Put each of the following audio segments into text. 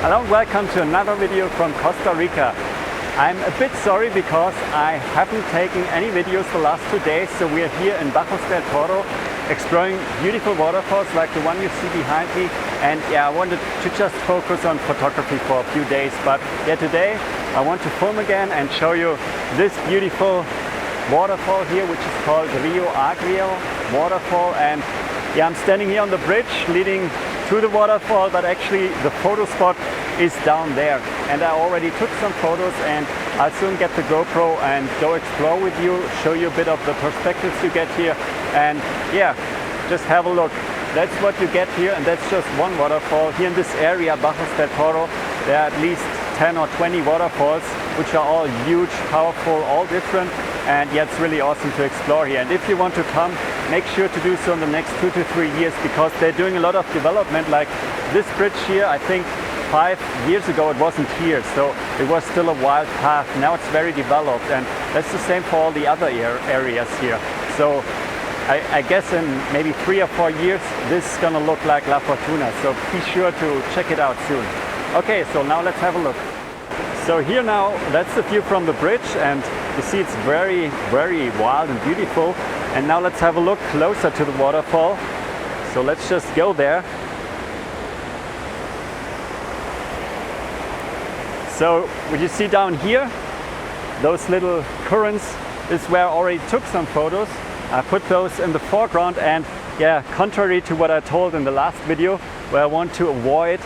Hello and welcome to another video from Costa Rica. I'm a bit sorry because I haven't taken any videos the last 2 days, so we are here in Bajos del Toro exploring beautiful waterfalls like the one you see behind me. And yeah, I wanted to just focus on photography for a few days, but yeah, today I want to film again and show you this beautiful waterfall here, which is called Rio Agrio waterfall. And yeah, I'm standing here on the bridge leading to the waterfall, but actually the photo spot is down there, and I already took some photos, and I'll soon get the GoPro and go explore with you, show you a bit of the perspectives you get here, and yeah, just have a look. That's what you get here, and that's just one waterfall. Here in this area, Bajos del Toro, there are at least 10 or 20 waterfalls, which are all huge, powerful, all different, and yeah, it's really awesome to explore here. And if you want to come, make sure to do so in the next 2 to 3 years, because they're doing a lot of development. Like this bridge here, I think 5 years ago it wasn't here, so it was still a wild path. Now it's very developed, and that's the same for all the other areas here. So I guess in maybe 3 or 4 years this is gonna look like La Fortuna, so be sure to check it out soon. Okay, so now let's have a look. So here now, that's the view from the bridge, and you see it's very, very wild and beautiful. And now let's have a look closer to the waterfall. So let's just go there. So what you see down here, those little currents, is where I already took some photos. I put those in the foreground, and yeah, contrary to what I told in the last video, where I want to avoid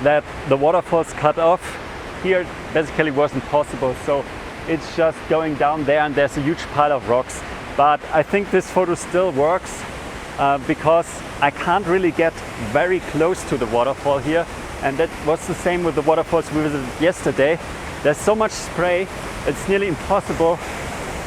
that the waterfalls cut off, here basically wasn't possible. So it's just going down there, and there's a huge pile of rocks. But I think this photo still works because I can't really get very close to the waterfall here. And that was the same with the waterfalls we visited yesterday. There's so much spray, it's nearly impossible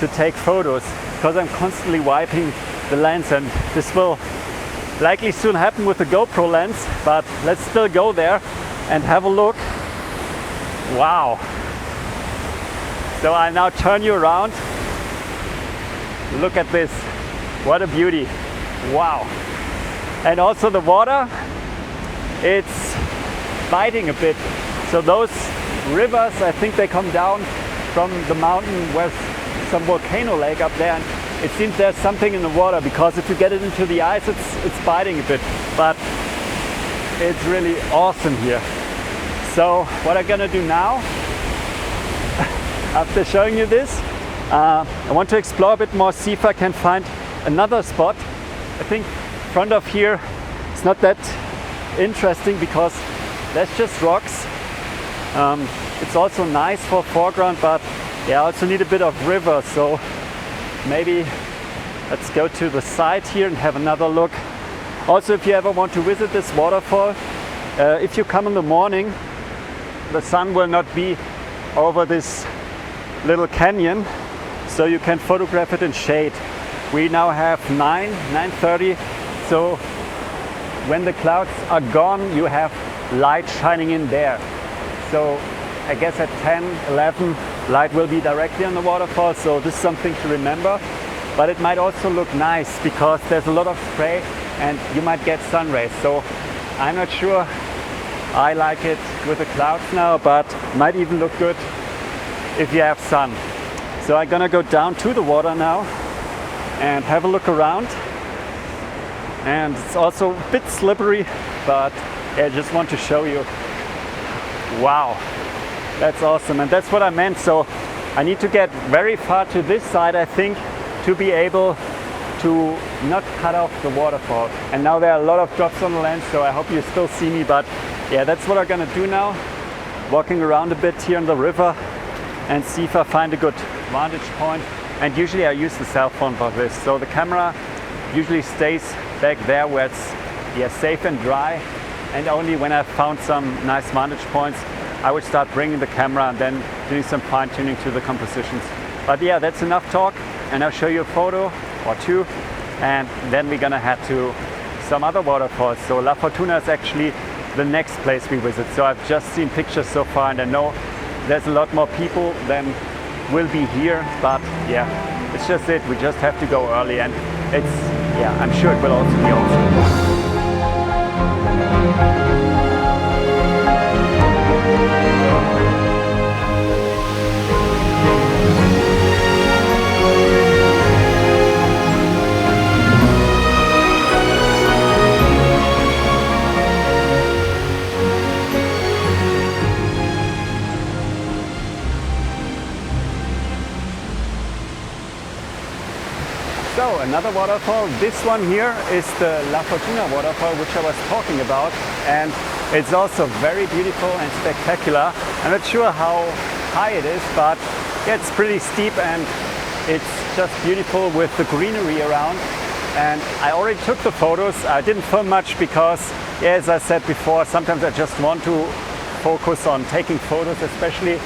to take photos because I'm constantly wiping the lens, and this will likely soon happen with the GoPro lens, but let's still go there and have a look. Wow. So I now turn you around. Look at this. What a beauty. Wow. And also the water, it's biting a bit. So those rivers, I think they come down from the mountain where some volcano lake up there, and it seems there's something in the water, because if you get it into the ice, it's biting a bit. But it's really awesome here. So what I'm gonna do now, after showing you this, I want to explore a bit more, see if I can find another spot. I think in front of here it's not that interesting because that's just rocks. It's also nice for foreground, but yeah, I also need a bit of river, so maybe let's go to the side here and have another look. Also, if you ever want to visit this waterfall, if you come in the morning, the sun will not be over this little canyon, so you can photograph it in shade. We now have 9:30, so when the clouds are gone, you have light shining in there. So I guess at 10, 11, light will be directly on the waterfall, so this is something to remember. But it might also look nice because there's a lot of spray and you might get sun rays. So I'm not sure I like it with the clouds now, but might even look good if you have sun. So I'm gonna go down to the water now and have a look around. And it's also a bit slippery, but I just want to show you. Wow, that's awesome. And that's what I meant. So I need to get very far to this side, I think, to be able to not cut off the waterfall. And now there are a lot of drops on the lens, so I hope you still see me. But yeah, that's what I'm gonna do now. Walking around a bit here in the river and see if I find a good vantage point. And usually I use the cell phone for this. So the camera usually stays back there where it's safe and dry. and only when I found some nice vantage points I would start bringing the camera and then doing some fine-tuning to the compositions. But yeah, that's enough talk, and I'll show you a photo or two, and then we're gonna head to some other waterfalls. So La Fortuna is actually the next place we visit. So I've just seen pictures so far, and I know there's a lot more people than will be here, but yeah, it's just it. We just have to go early, and it's, yeah, I'm sure it will also be awesome. So another waterfall, this one here is the La Fortuna waterfall, which I was talking about, and it's also very beautiful and spectacular. I'm not sure how high it is, but yeah, it's pretty steep and it's just beautiful with the greenery around. And I already took the photos. I didn't film much because, yeah, as I said before, sometimes I just want to focus on taking photos, especially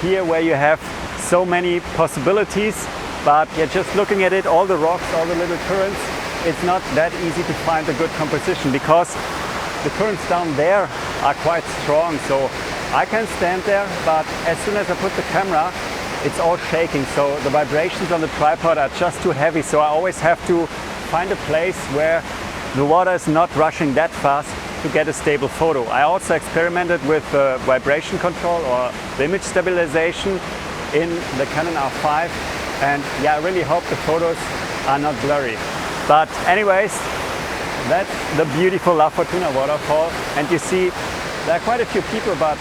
here where you have so many possibilities. But yeah, just looking at it, all the rocks, all the little currents, it's not that easy to find a good composition because the currents down there are quite strong. So I can stand there, but as soon as I put the camera, it's all shaking. So the vibrations on the tripod are just too heavy. So I always have to find a place where the water is not rushing that fast to get a stable photo. I also experimented with vibration control or the image stabilization in the Canon R5. And yeah, I really hope the photos are not blurry. But anyways, that's the beautiful La Fortuna waterfall. And you see, there are quite a few people, but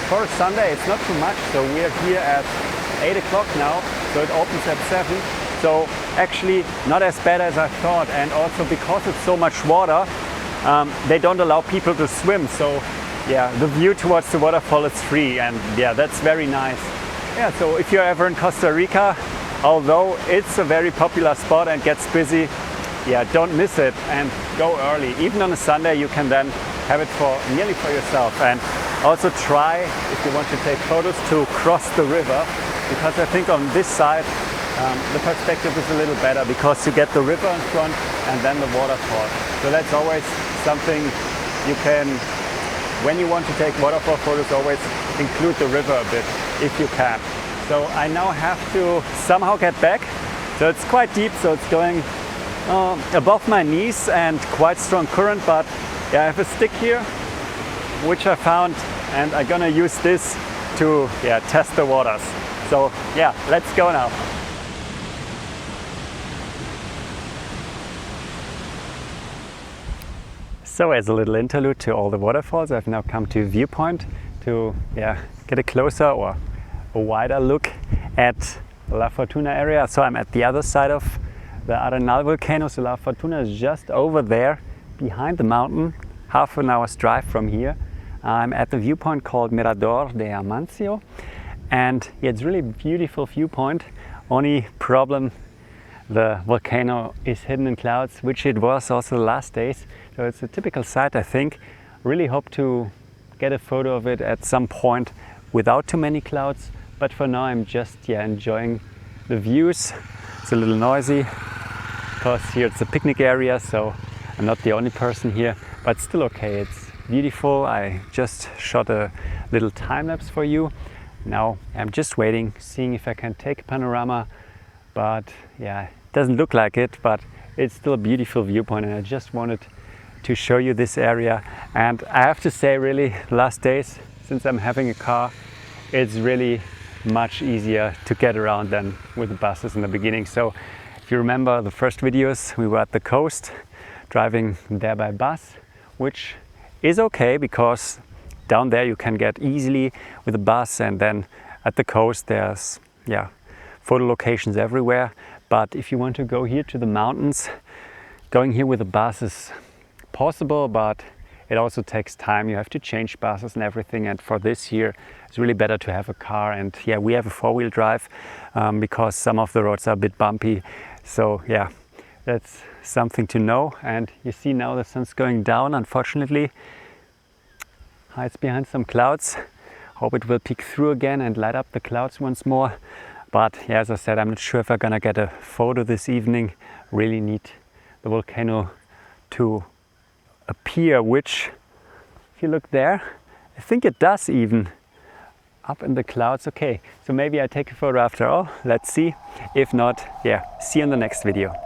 for a Sunday, it's not too much. So we are here at 8 o'clock now, so it opens at 7. So actually not as bad as I thought. And also because it's so much water, they don't allow people to swim. So yeah, the view towards the waterfall is free. And yeah, that's very nice. Yeah, so if you're ever in Costa Rica, although it's a very popular spot and gets busy, yeah, don't miss it and go early. Even on a Sunday, you can then have it nearly for yourself. And also try, if you want to take photos, to cross the river, because I think on this side the perspective is a little better because you get the river in front and then the waterfall. So that's always something you can, when you want to take waterfall photos, always include the river a bit if you can. So I now have to somehow get back. So it's quite deep, so it's going above my knees and quite strong current, but yeah, I have a stick here which I found, and I'm gonna use this to test the waters. So yeah, let's go now. So as a little interlude to all the waterfalls, I've now come to a viewpoint to get a closer or a wider look at the La Fortuna area. So I'm at the other side of the Arenal volcano. So La Fortuna is just over there behind the mountain, half an hour's drive from here. I'm at the viewpoint called Mirador de Amancio, and it's really a beautiful viewpoint. Only problem, the volcano is hidden in clouds, which it was also the last days. So it's a typical site, I think. Really hope to get a photo of it at some point without too many clouds. But for now, I'm just enjoying the views. It's a little noisy because here it's a picnic area, so I'm not the only person here, but still okay. It's beautiful. I just shot a little time lapse for you. Now I'm just waiting, seeing if I can take a panorama, but yeah, it doesn't look like it, but it's still a beautiful viewpoint, and I just wanted to show you this area. And I have to say, really, last days, since I'm having a car, it's really much easier to get around than with the buses in the beginning. So if you remember the first videos, we were at the coast driving there by bus, which is okay because down there you can get easily with a bus, and then at the coast there's photo locations everywhere. But if you want to go here to the mountains, going here with a bus is possible, but it also takes time. You have to change buses and everything, and for this here it's really better to have a car. And yeah, we have a four-wheel drive because some of the roads are a bit bumpy. So yeah, that's something to know. And you see now the sun's going down, unfortunately, hides behind some clouds. Hope it will peek through again and light up the clouds once more. But yeah, as I said, I'm not sure if I'm gonna get a photo this evening. Really need the volcano to appear, which, if you look there, I think it does even, up in the clouds. Okay, so maybe I take a photo after all. Let's see. If not, yeah, see you in the next video.